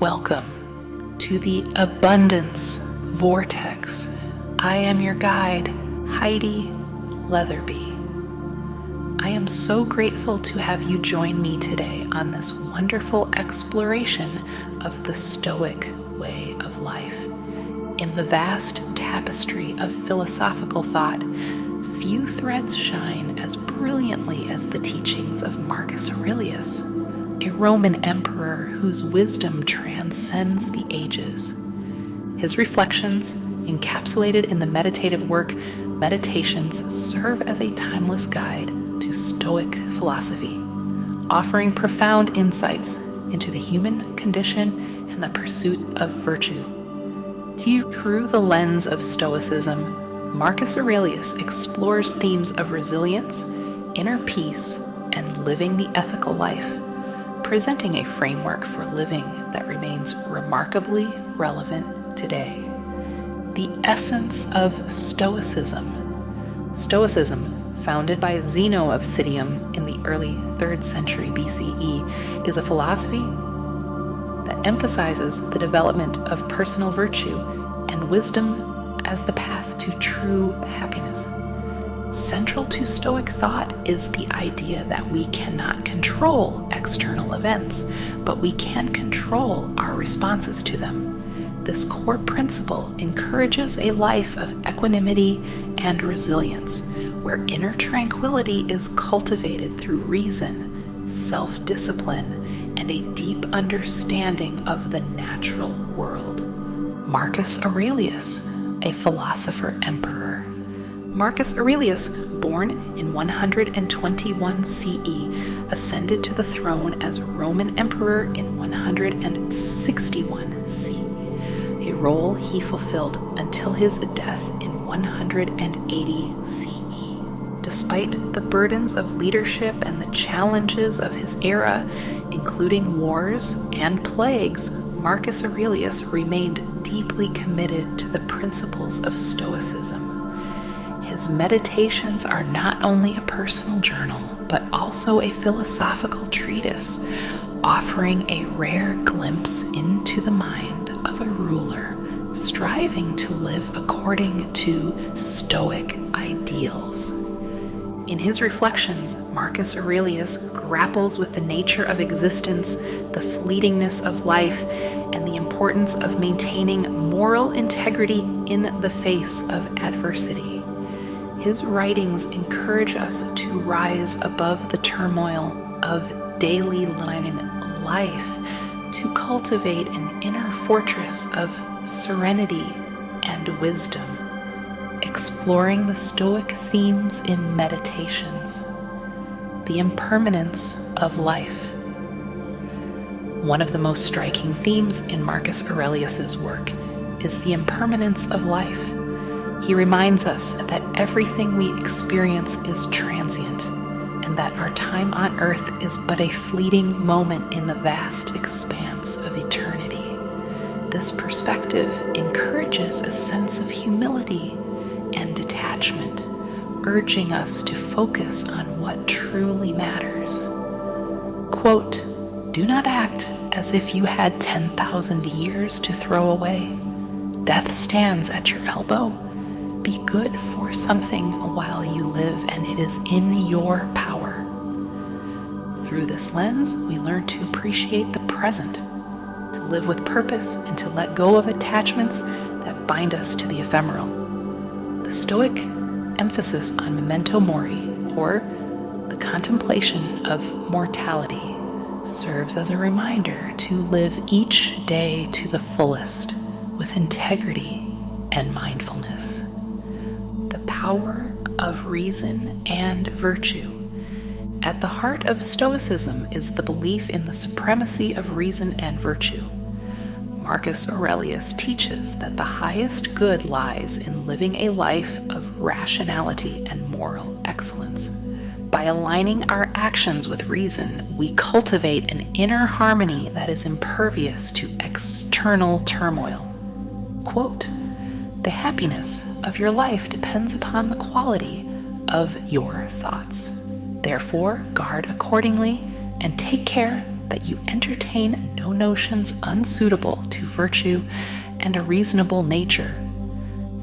Welcome to the Abundance Vortex. I am your guide, Heidi Leatherby. I am so grateful to have you join me today on this wonderful exploration of the Stoic way of life. In the vast tapestry of philosophical thought, few threads shine as brilliantly as the teachings of Marcus Aurelius, a Roman emperor whose wisdom transcends the ages. His reflections, encapsulated in the meditative work Meditations, serve as a timeless guide to Stoic philosophy, offering profound insights into the human condition and the pursuit of virtue. Through the lens of Stoicism, Marcus Aurelius explores themes of resilience, inner peace, and living the ethical life, presenting a framework for living that remains remarkably relevant today. The Essence of Stoicism. Stoicism, founded by Zeno of Citium in the early 3rd century BCE, is a philosophy that emphasizes the development of personal virtue and wisdom as the path to true happiness. Central to Stoic thought is the idea that we cannot control external events, but we can control our responses to them. This core principle encourages a life of equanimity and resilience, where inner tranquility is cultivated through reason, self-discipline, and a deep understanding of the natural world. Marcus Aurelius, a philosopher emperor. Marcus Aurelius, born in 121 CE, ascended to the throne as Roman emperor in 161 CE, a role he fulfilled until his death in 180 CE. Despite the burdens of leadership and the challenges of his era, including wars and plagues, Marcus Aurelius remained deeply committed to the principles of Stoicism. His meditations are not only a personal journal, but also a philosophical treatise, offering a rare glimpse into the mind of a ruler striving to live according to Stoic ideals. In his reflections, Marcus Aurelius grapples with the nature of existence, the fleetingness of life, and the importance of maintaining moral integrity in the face of adversity. His writings encourage us to rise above the turmoil of daily life, to cultivate an inner fortress of serenity and wisdom, exploring the Stoic themes in Meditations. The impermanence of life. One of the most striking themes in Marcus Aurelius's work is the impermanence of life. He reminds us that everything we experience is transient, and that our time on earth is but a fleeting moment in the vast expanse of eternity. This perspective encourages a sense of humility and detachment, urging us to focus on what truly matters. Quote, "Do not act as if you had 10,000 years to throw away. Death stands at your elbow. Be good for something while you live, and it is in your power." Through this lens, we learn to appreciate the present, to live with purpose, and to let go of attachments that bind us to the ephemeral. The Stoic emphasis on memento mori, or the contemplation of mortality, serves as a reminder to live each day to the fullest with integrity and mindfulness. The power of reason and virtue. At the heart of Stoicism is the belief in the supremacy of reason and virtue. Marcus Aurelius teaches that the highest good lies in living a life of rationality and moral excellence. By aligning our actions with reason, we cultivate an inner harmony that is impervious to external turmoil. Quote, "The happiness of your life depends upon the quality of your thoughts. Therefore, guard accordingly and take care that you entertain no notions unsuitable to virtue and a reasonable nature.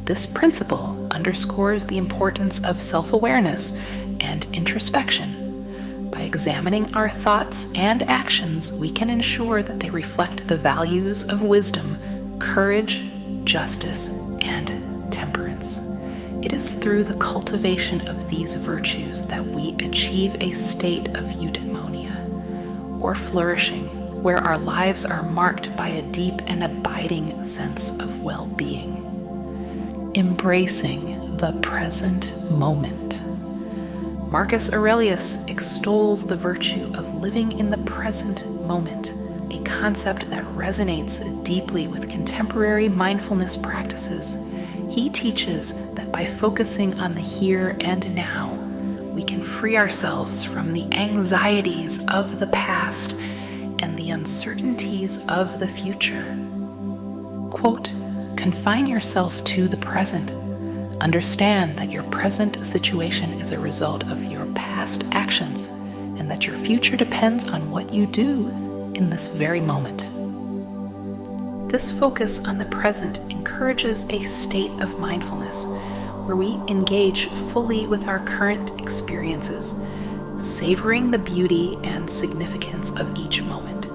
This principle underscores the importance of self-awareness and introspection. By examining our thoughts and actions, we can ensure that they reflect the values of wisdom, courage, justice, and temperance. It is through the cultivation of these virtues that we achieve a state of eudaimonia, or flourishing, where our lives are marked by a deep and abiding sense of well-being. Embracing the present moment. Marcus Aurelius extols the virtue of living in the present moment, a concept that resonates deeply with contemporary mindfulness practices. He teaches that by focusing on the here and now, we can free ourselves from the anxieties of the past and the uncertainties of the future. Quote, "Confine yourself to the present. Understand that your present situation is a result of your past actions, and that your future depends on what you do in this very moment." This focus on the present encourages a state of mindfulness where we engage fully with our current experiences, savoring the beauty and significance of each moment.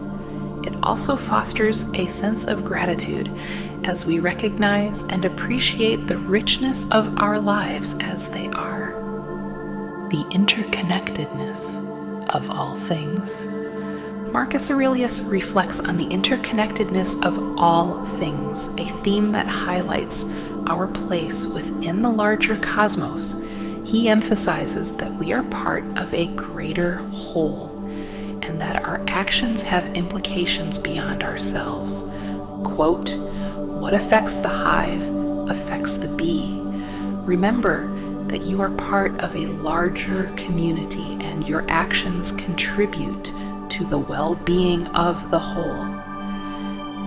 It also fosters a sense of gratitude as we recognize and appreciate the richness of our lives as they are. The interconnectedness of all things. Marcus Aurelius reflects on the interconnectedness of all things, a theme that highlights our place within the larger cosmos. He emphasizes that we are part of a greater whole, and that our actions have implications beyond ourselves. Quote, "What affects the hive affects the bee. Remember that you are part of a larger community, and your actions contribute to the well-being of the whole."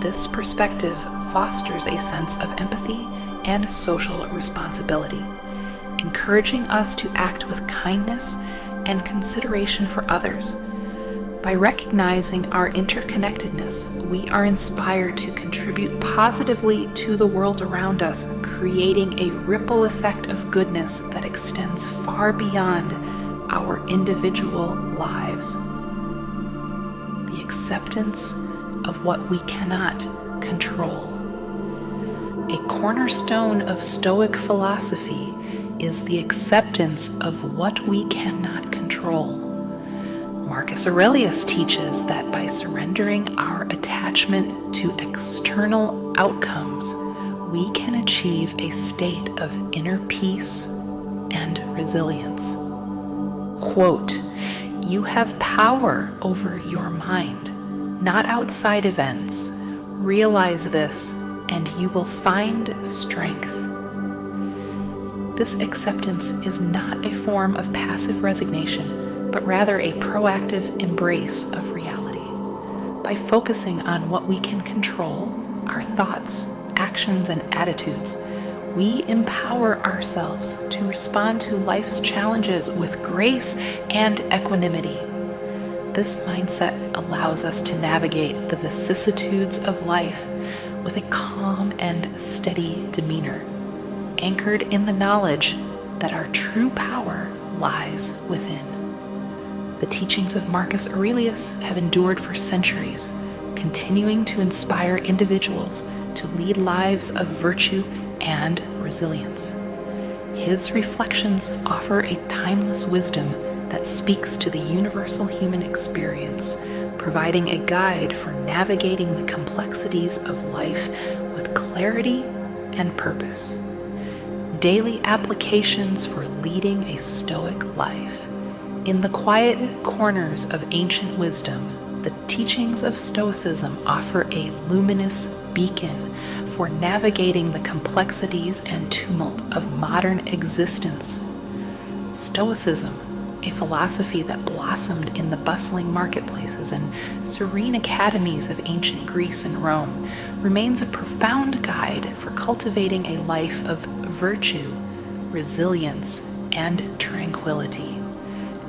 This perspective fosters a sense of empathy and social responsibility, encouraging us to act with kindness and consideration for others. By recognizing our interconnectedness, we are inspired to contribute positively to the world around us, creating a ripple effect of goodness that extends far beyond our individual lives. The acceptance of what we cannot control. A cornerstone of Stoic philosophy is the acceptance of what we cannot control. Marcus Aurelius teaches that by surrendering our attachment to external outcomes, we can achieve a state of inner peace and resilience. Quote, "You have power over your mind, not outside events. Realize this, and you will find strength." This acceptance is not a form of passive resignation, but rather a proactive embrace of reality. By focusing on what we can control, our thoughts, actions, and attitudes, we empower ourselves to respond to life's challenges with grace and equanimity. This mindset allows us to navigate the vicissitudes of life with a calm and steady demeanor, anchored in the knowledge that our true power lies within. The teachings of Marcus Aurelius have endured for centuries, continuing to inspire individuals to lead lives of virtue and resilience. His reflections offer a timeless wisdom that speaks to the universal human experience, providing a guide for navigating the complexities of life with clarity and purpose. Daily applications for leading a Stoic life. In the quiet corners of ancient wisdom, the teachings of Stoicism offer a luminous beacon for navigating the complexities and tumult of modern existence. Stoicism, a philosophy that blossomed in the bustling marketplaces and serene academies of ancient Greece and Rome, remains a profound guide for cultivating a life of virtue, resilience, and tranquility.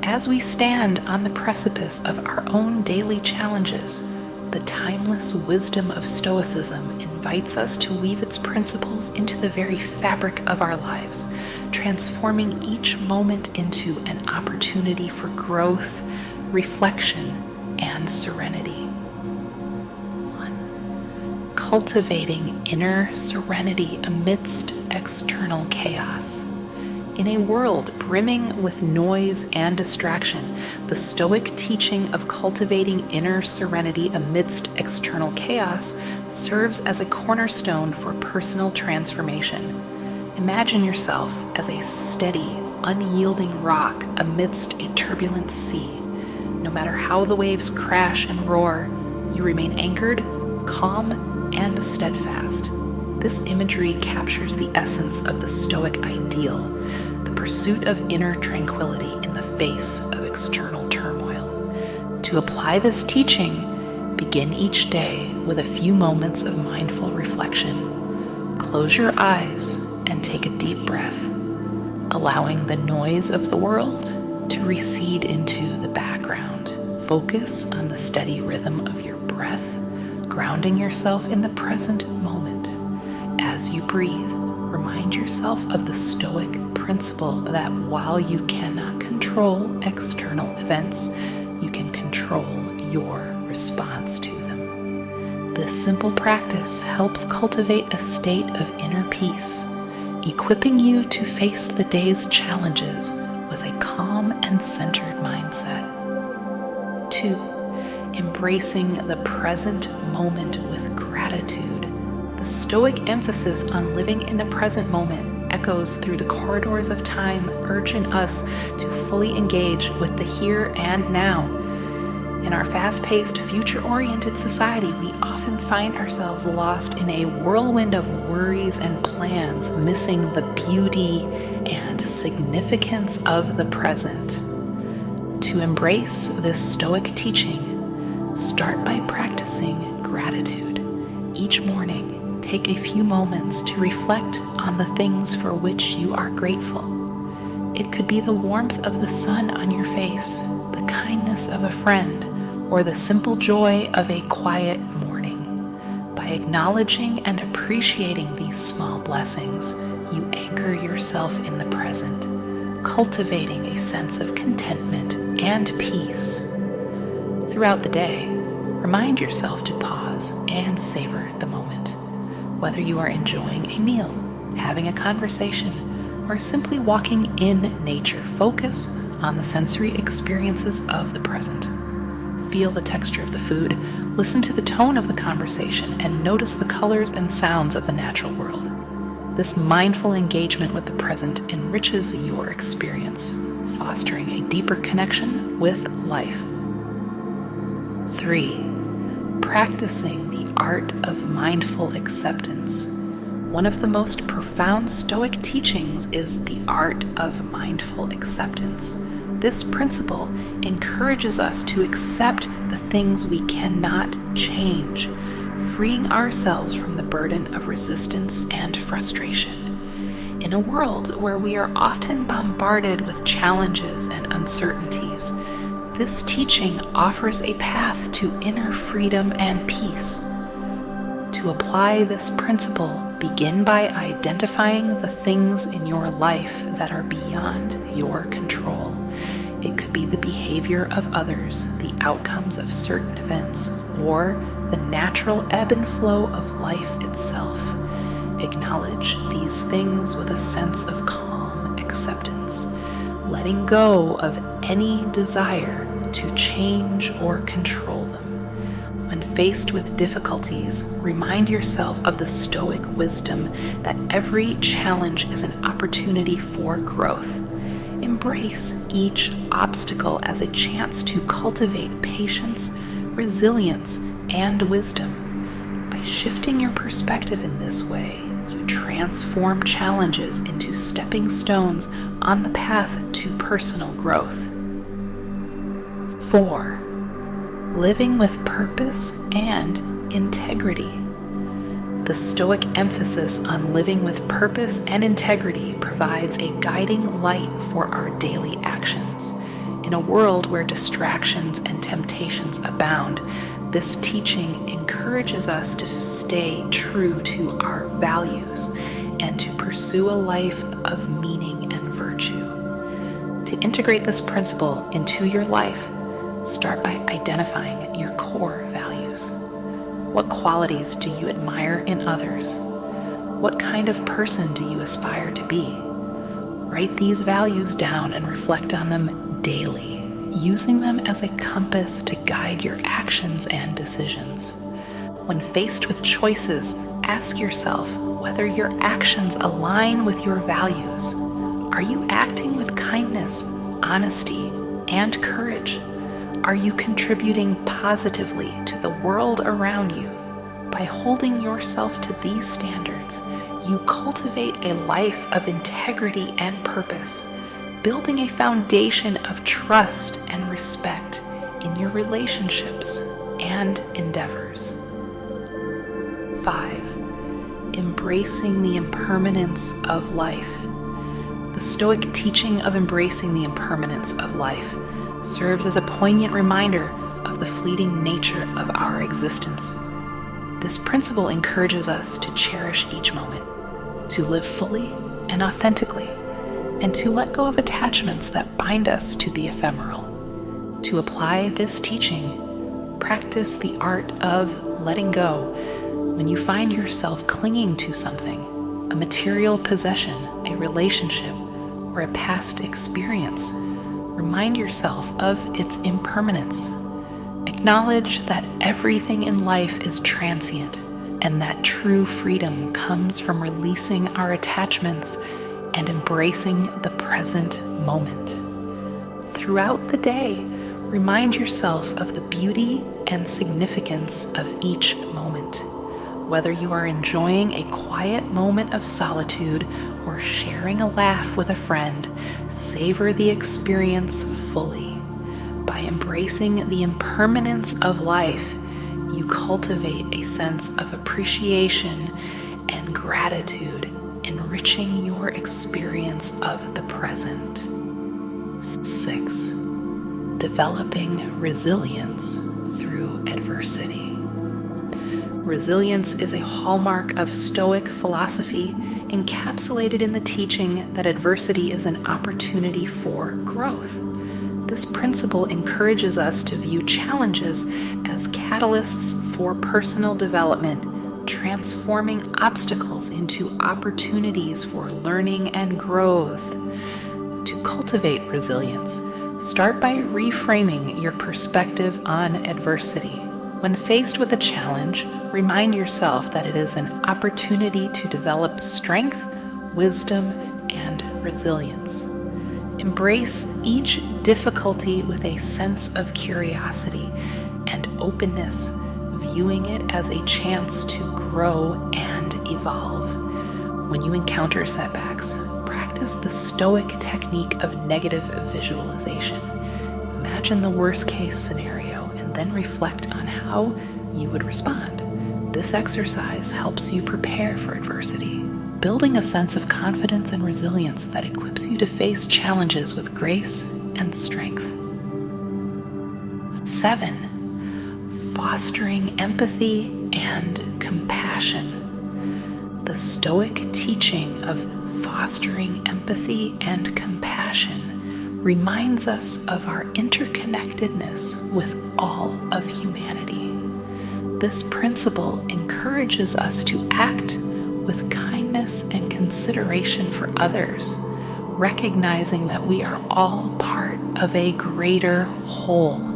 As we stand on the precipice of our own daily challenges, the timeless wisdom of Stoicism invites us to weave its principles into the very fabric of our lives, transforming each moment into an opportunity for growth, reflection, and serenity. 1. Cultivating inner serenity amidst external chaos. In a world brimming with noise and distraction, the Stoic teaching of cultivating inner serenity amidst external chaos serves as a cornerstone for personal transformation. Imagine yourself as a steady, unyielding rock amidst a turbulent sea. No matter how the waves crash and roar, you remain anchored, calm, and steadfast. This imagery captures the essence of the Stoic ideal, the pursuit of inner tranquility in the face of external turmoil. To apply this teaching, begin each day with a few moments of mindful reflection. Close your eyes and take a deep breath, allowing the noise of the world to recede into the background. Focus on the steady rhythm of your breath, grounding yourself in the present moment. As you breathe, remind yourself of the Stoic principle that while you cannot control external events, you can control your response to them. This simple practice helps cultivate a state of inner peace, equipping you to face the day's challenges with a calm and centered mindset. 2. Embracing the present moment with gratitude. The Stoic emphasis on living in the present moment echoes through the corridors of time, urging us to fully engage with the here and now. In our fast-paced, future-oriented society, we often find ourselves lost in a whirlwind of worries and plans, missing the beauty and significance of the present. To embrace this Stoic teaching, start by practicing gratitude. Each morning, take a few moments to reflect on the things for which you are grateful. It could be the warmth of the sun on your face, the kindness of a friend, or the simple joy of a quiet morning. By acknowledging and appreciating these small blessings, you anchor yourself in the present, cultivating a sense of contentment and peace. Throughout the day, remind yourself to pause and savor the moment. Whether you are enjoying a meal, having a conversation, or simply walking in nature, focus on the sensory experiences of the present. Feel the texture of the food, listen to the tone of the conversation, and notice the colors and sounds of the natural world. This mindful engagement with the present enriches your experience, fostering a deeper connection with life. 3. Practicing the art of mindful acceptance. One of the most profound Stoic teachings is the art of mindful acceptance. This principle encourages us to accept the things we cannot change, freeing ourselves from the burden of resistance and frustration. In a world where we are often bombarded with challenges and uncertainties, this teaching offers a path to inner freedom and peace. To apply this principle, begin by identifying the things in your life that are beyond your control. It could be the behavior of others, the outcomes of certain events, or the natural ebb and flow of life itself. Acknowledge these things with a sense of calm acceptance, letting go of any desire to change or control them. When faced with difficulties, remind yourself of the Stoic wisdom that every challenge is an opportunity for growth. Embrace each obstacle as a chance to cultivate patience, resilience, and wisdom. By shifting your perspective in this way, you transform challenges into stepping stones on the path to personal growth. 4. Living with purpose and integrity. The Stoic emphasis on living with purpose and integrity provides a guiding light for our daily actions. In a world where distractions and temptations abound, this teaching encourages us to stay true to our values and to pursue a life of meaning and virtue. To integrate this principle into your life, start by identifying your core values. What qualities do you admire in others? What kind of person do you aspire to be? Write these values down and reflect on them daily, using them as a compass to guide your actions and decisions. When faced with choices, ask yourself whether your actions align with your values. Are you acting with kindness, honesty, and courage? Are you contributing positively to the world around you? By holding yourself to these standards, you cultivate a life of integrity and purpose, building a foundation of trust and respect in your relationships and endeavors. 5. Embracing the impermanence of life. The Stoic teaching of embracing the impermanence of life serves as a poignant reminder of the fleeting nature of our existence. This principle encourages us to cherish each moment, to live fully and authentically, and to let go of attachments that bind us to the ephemeral. To apply this teaching, practice the art of letting go when you find yourself clinging to something, a material possession, a relationship, or a past experience. Remind yourself of its impermanence. Acknowledge that everything in life is transient and that true freedom comes from releasing our attachments and embracing the present moment. Throughout the day, remind yourself of the beauty and significance of each moment. Whether you are enjoying a quiet moment of solitude or sharing a laugh with a friend, savor the experience fully. By embracing the impermanence of life, you cultivate a sense of appreciation and gratitude, enriching your experience of the present. 6. Developing resilience through adversity. Resilience is a hallmark of Stoic philosophy, encapsulated in the teaching that adversity is an opportunity for growth. This principle encourages us to view challenges as catalysts for personal development, transforming obstacles into opportunities for learning and growth. To cultivate resilience, start by reframing your perspective on adversity. When faced with a challenge, remind yourself that it is an opportunity to develop strength, wisdom, and resilience. Embrace each difficulty with a sense of curiosity and openness, viewing it as a chance to grow and evolve. When you encounter setbacks, practice the Stoic technique of negative visualization. Imagine the worst-case scenario and then reflect on how you would respond. This exercise helps you prepare for adversity, building a sense of confidence and resilience that equips you to face challenges with grace and strength. 7. Fostering empathy and compassion. The Stoic teaching of fostering empathy and compassion reminds us of our interconnectedness with all of humanity. This principle encourages us to act with kindness and consideration for others, recognizing that we are all part of a greater whole.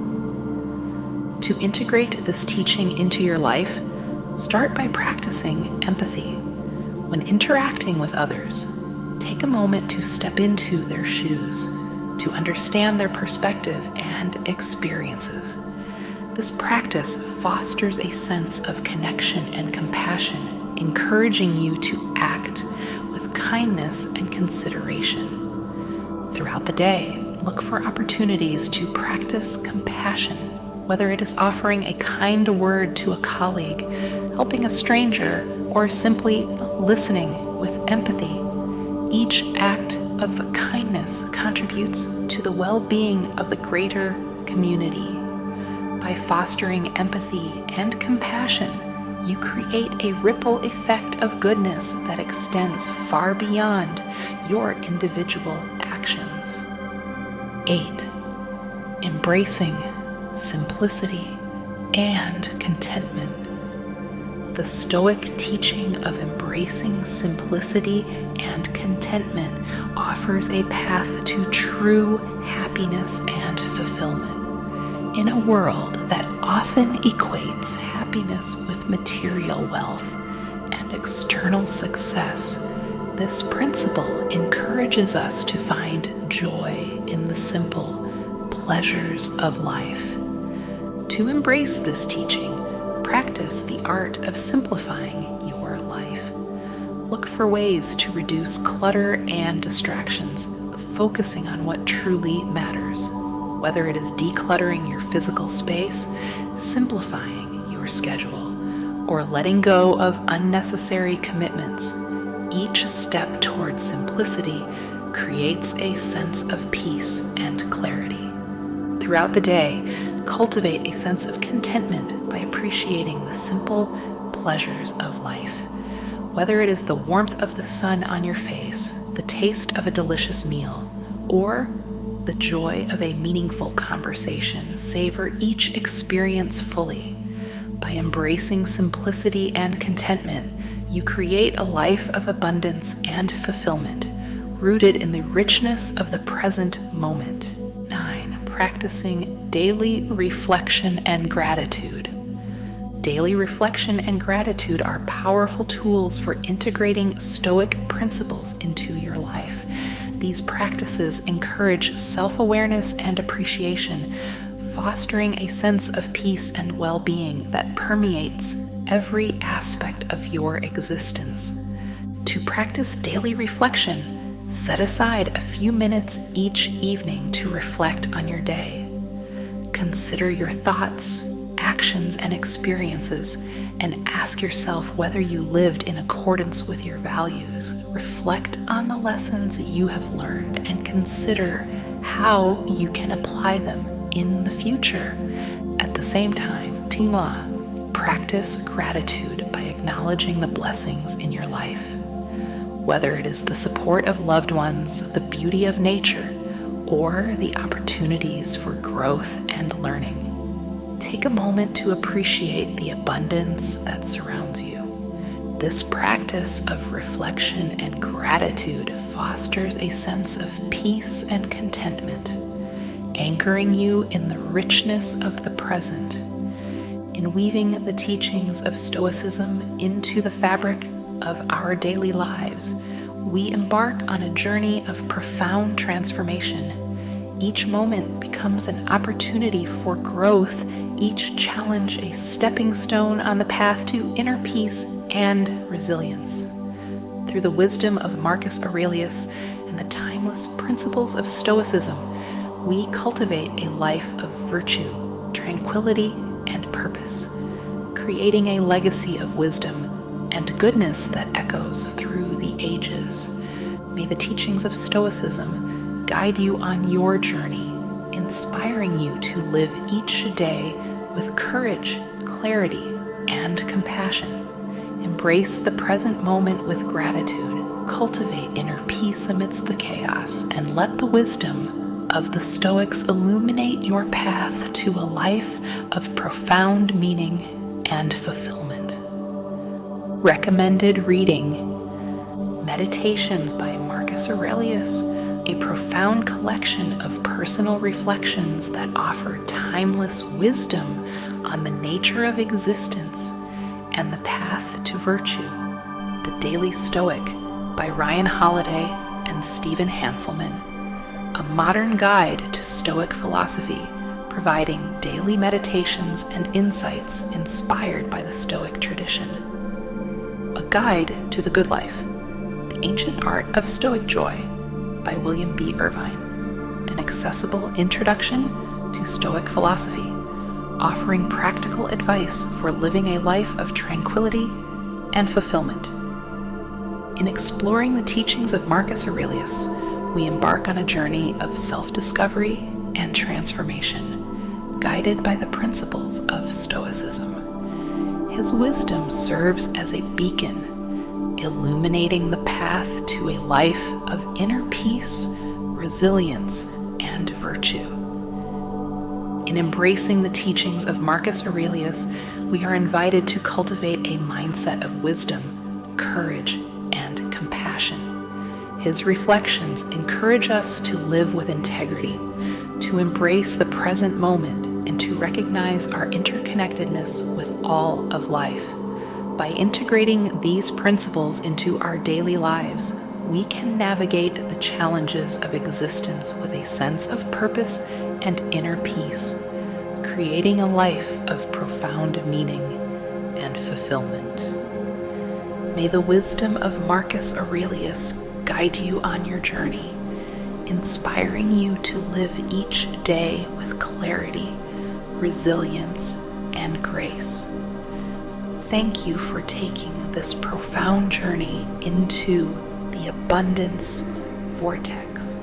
To integrate this teaching into your life, start by practicing empathy. When interacting with others, take a moment to step into their shoes, to understand their perspective and experiences. This practice fosters a sense of connection and compassion, encouraging you to act with kindness and consideration. Throughout the day, look for opportunities to practice compassion, whether it is offering a kind word to a colleague, helping a stranger, or simply listening with empathy. Each act of kindness contributes to the well-being of the greater community. By fostering empathy and compassion, you create a ripple effect of goodness that extends far beyond your individual actions. 8. Embracing simplicity and contentment. The Stoic teaching of embracing simplicity and contentment offers a path to true happiness and fulfillment. In a world that often equates happiness with material wealth and external success, this principle encourages us to find joy in the simple pleasures of life. To embrace this teaching, practice the art of simplifying your life. Look for ways to reduce clutter and distractions, focusing on what truly matters. Whether it is decluttering your physical space, simplifying your schedule, or letting go of unnecessary commitments, each step towards simplicity creates a sense of peace and clarity. Throughout the day, cultivate a sense of contentment by appreciating the simple pleasures of life. Whether it is the warmth of the sun on your face, the taste of a delicious meal, or the joy of a meaningful conversation, savor each experience fully. By embracing simplicity and contentment, you create a life of abundance and fulfillment, rooted in the richness of the present moment. 9. Practicing daily reflection and gratitude. Daily reflection and gratitude are powerful tools for integrating Stoic principles into your life. These practices encourage self-awareness and appreciation, fostering a sense of peace and well-being that permeates every aspect of your existence. To practice daily reflection, set aside a few minutes each evening to reflect on your day. Consider your thoughts, actions, and experiences, and ask yourself whether you lived in accordance with your values. Reflect on the lessons you have learned and consider how you can apply them in the future. At the same time, tingla, practice gratitude by acknowledging the blessings in your life. Whether it is the support of loved ones, the beauty of nature, or the opportunities for growth and learning. Take a moment to appreciate the abundance that surrounds you. This practice of reflection and gratitude fosters a sense of peace and contentment, anchoring you in the richness of the present. In weaving the teachings of Stoicism into the fabric of our daily lives, we embark on a journey of profound transformation. Each moment becomes an opportunity for growth, each challenge a stepping stone on the path to inner peace and resilience. Through the wisdom of Marcus Aurelius and the timeless principles of Stoicism, we cultivate a life of virtue, tranquility, and purpose, creating a legacy of wisdom and goodness that echoes through the ages. May the teachings of Stoicism guide you on your journey, inspiring you to live each day with courage, clarity, and compassion. Embrace the present moment with gratitude, cultivate inner peace amidst the chaos, and let the wisdom of the Stoics illuminate your path to a life of profound meaning and fulfillment. Recommended reading: Meditations by Marcus Aurelius, a profound collection of personal reflections that offer timeless wisdom on the nature of existence and the path to virtue. The Daily Stoic by Ryan Holiday and Stephen Hanselman, a modern guide to Stoic philosophy, providing daily meditations and insights inspired by the Stoic tradition. A Guide to the Good Life, The Ancient Art of Stoic Joy by William B. Irvine, an accessible introduction to Stoic philosophy, offering practical advice for living a life of tranquility and fulfillment. In exploring the teachings of Marcus Aurelius, we embark on a journey of self-discovery and transformation, guided by the principles of Stoicism. His wisdom serves as a beacon, illuminating the path to a life of inner peace, resilience, and virtue. In embracing the teachings of Marcus Aurelius, we are invited to cultivate a mindset of wisdom, courage, and compassion. His reflections encourage us to live with integrity, to embrace the present moment, and to recognize our interconnectedness with all of life. By integrating these principles into our daily lives, we can navigate the challenges of existence with a sense of purpose and inner peace, creating a life of profound meaning and fulfillment. May the wisdom of Marcus Aurelius guide you on your journey, inspiring you to live each day with clarity, resilience, and grace. Thank you for taking this profound journey into the abundance vortex.